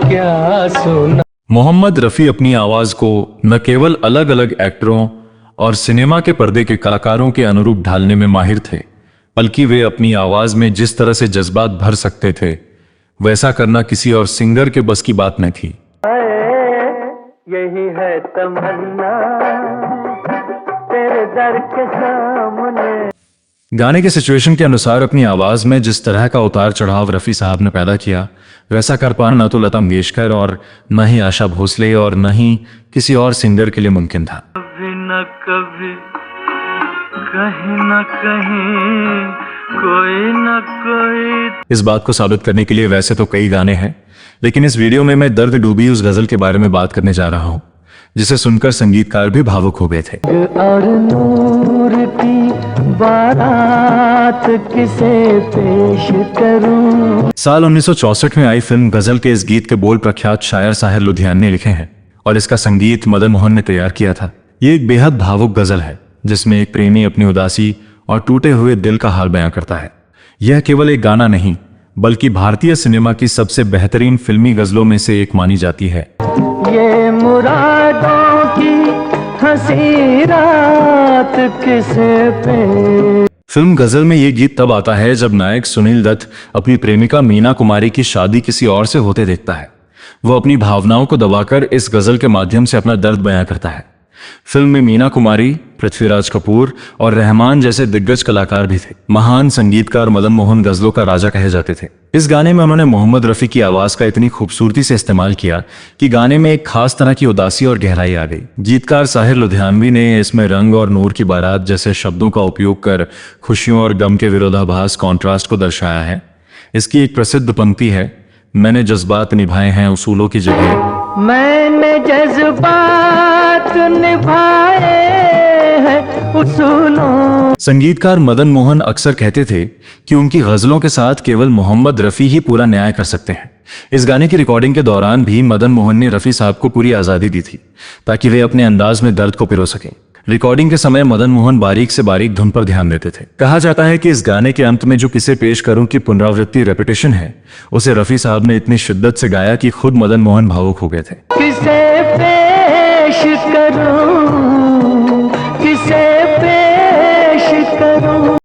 क्या सुना। मोहम्मद रफ़ी अपनी आवाज को न केवल अलग अलग एक्टरों और सिनेमा के पर्दे के कलाकारों के अनुरूप ढालने में माहिर थे, बल्कि वे अपनी आवाज में जिस तरह से जज्बात भर सकते थे वैसा करना किसी और सिंगर के बस की बात न थी। यही है तमन्ना तेरे दर के सामने। गाने के सिचुएशन के अनुसार अपनी आवाज में जिस तरह का उतार चढ़ाव रफ़ी साहब ने पैदा किया वैसा कर पाना न तो लता मंगेशकर और न ही आशा भोसले और न ही किसी और सिंगर के लिए मुमकिन था। कभी न कभी कहीं न कहीं कोई न कोई। इस बात को साबित करने के लिए वैसे तो कई गाने हैं, लेकिन इस वीडियो में मैं दर्द डूबी उस गजल के बारे में बात करने जा रहा हूँ जिसे सुनकर संगीतकार भी भावुक हो गए थे। और नूर की बारात किसे पेश करूं। साल 1964 में आई फिल्म गजल के इस गीत के बोल प्रख्यात शायर साहिर लुधियान ने लिखे हैं और इसका संगीत मदन मोहन ने तैयार किया था। ये एक बेहद भावुक गजल है जिसमें एक प्रेमी अपनी उदासी और टूटे हुए दिल का हाल बयां करता है। यह केवल एक गाना नहीं बल्कि भारतीय सिनेमा की सबसे बेहतरीन फिल्मी गजलों में से एक मानी जाती है। ये मुरादों की हंसी रात किसे पे। फिल्म गजल में ये गीत तब आता है जब नायक सुनील दत्त अपनी प्रेमिका मीना कुमारी की शादी किसी और से होते देखता है। वो अपनी भावनाओं को दबाकर इस गजल के माध्यम से अपना दर्द बयां करता है। फिल्म में मीना कुमारी, पृथ्वीराज कपूर और रहमान जैसे दिग्गज कलाकार भी थे। महान संगीतकार मदन मोहन गजलों का राजा कहे जाते थे। इस गाने में उन्होंने मोहम्मद रफ़ी की आवाज का इतनी खूबसूरती से इस्तेमाल किया कि गाने में एक खास तरह की उदासी और गहराई आ गई। गीतकार साहिर लुधियानवी ने इसमें रंग और नूर की बारात जैसे शब्दों का उपयोग कर खुशियों और गम के विरोधाभास कॉन्ट्रास्ट को दर्शाया है। इसकी एक प्रसिद्ध पंक्ति है, मैंने जज्बात निभाए हैं उसूलों की जगह। मैंने जज्बात निभाए हैं उसूलों। संगीतकार मदन मोहन अक्सर कहते थे कि उनकी गजलों के साथ केवल मोहम्मद रफ़ी ही पूरा न्याय कर सकते हैं। इस गाने की रिकॉर्डिंग के दौरान भी मदन मोहन ने रफ़ी साहब को पूरी आज़ादी दी थी ताकि वे अपने अंदाज में दर्द को पिरो सकें। रिकॉर्डिंग के समय मदन मोहन बारीक से बारीक धुन पर ध्यान देते थे। कहा जाता है कि इस गाने के अंत में जो किसे पेश करूं की पुनरावृत्ति रेपिटेशन है उसे रफ़ी साहब ने इतनी शिद्दत से गाया कि खुद मदन मोहन भावुक हो गए थे। किसे पेश करूं, किसे पेश करूं।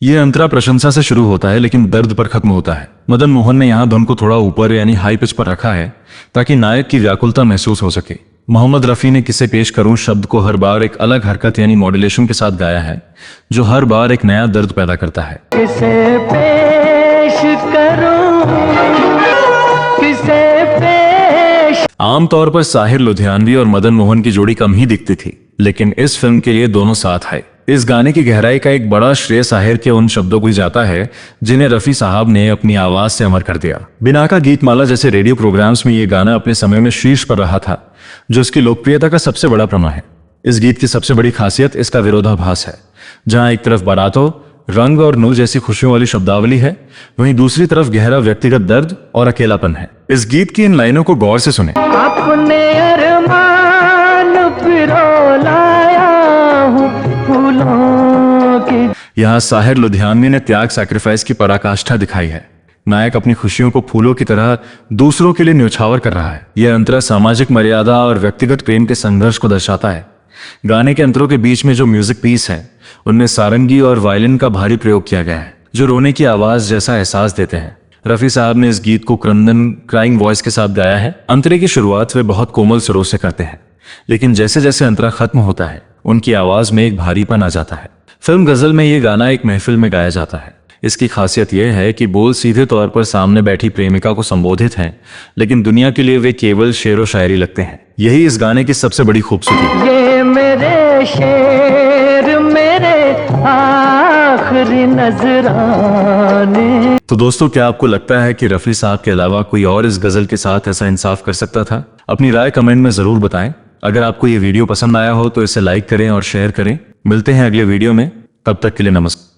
यह अंतरा प्रशंसा से शुरू होता है लेकिन दर्द पर खत्म होता है। मदन मोहन ने यहाँ धुन को थोड़ा ऊपर यानी हाई पिच पर रखा है ताकि नायक की व्याकुलता महसूस हो सके। मोहम्मद रफ़ी ने किसे पेश करूं शब्द को हर बार एक अलग हरकत यानी मॉड्यूलेशन के साथ गाया है जो हर बार एक नया दर्द पैदा करता है। किसे पेश करूं, किसे पेश। आमतौर पर साहिर लुधियानवी और मदन मोहन की जोड़ी कम ही दिखती थी, लेकिन इस फिल्म के लिए दोनों साथ आए। इस गाने की गहराई का एक बड़ा श्रेय साहिर के उन शब्दों को जाता है जिन्हें रफ़ी साहब ने अपनी आवाज से अमर कर दिया। बिना का गीतमाला जैसे रेडियो प्रोग्राम्स में ये गाना अपने समय में शीर्ष पर रहा था, जो इसकी लोकप्रियता का सबसे बड़ा प्रमाण है। इस गीत की सबसे बड़ी खासियत इसका विरोधाभास है। जहां एक तरफ बारातों, रंग और नूर जैसी खुशियों वाली शब्दावली है, वहीं दूसरी तरफ गहरा व्यक्तिगत दर्द और अकेलापन है। इस गीत की इन लाइनों को गौर से सुने। अपने अरमान पिरो लाया हूं फूलों की। यहाँ साहिर लुधियानवी ने त्याग सैक्रिफाइस की पराकाष्ठा दिखाई है। नायक अपनी खुशियों को फूलों की तरह दूसरों के लिए न्यौछावर कर रहा है। यह अंतरा सामाजिक मर्यादा और व्यक्तिगत प्रेम के संघर्ष को दर्शाता है। गाने के अंतरों के बीच में जो म्यूजिक पीस है उनमें सारंगी और वायलिन का भारी प्रयोग किया गया है जो रोने की आवाज जैसा एहसास देते हैं। रफ़ी साहब ने इस गीत को क्रंदन क्राइंग वॉइस के साथ गाया है। अंतरे की शुरुआत वे बहुत कोमल सुरों से करते हैं, लेकिन जैसे जैसे अंतरा खत्म होता है उनकी आवाज में एक भारीपन आ जाता है। फिल्म गजल में ये गाना एक महफिल में गाया जाता है। इसकी खासियत यह है कि बोल सीधे तौर पर सामने बैठी प्रेमिका को संबोधित हैं, लेकिन दुनिया के लिए वे केवल शेर व शायरी लगते हैं। यही इस गाने की सबसे बड़ी खूबसूरती। ये मेरे शेर मेरे आखिरी नजराने। तो दोस्तों, क्या आपको लगता है कि रफ़ी साहब के अलावा कोई और इस गजल के साथ ऐसा इंसाफ कर सकता था? अपनी राय कमेंट में जरूर बताएं। अगर आपको ये वीडियो पसंद आया हो तो इसे लाइक करें और शेयर करें। मिलते हैं अगले वीडियो में, तब तक के लिए नमस्कार।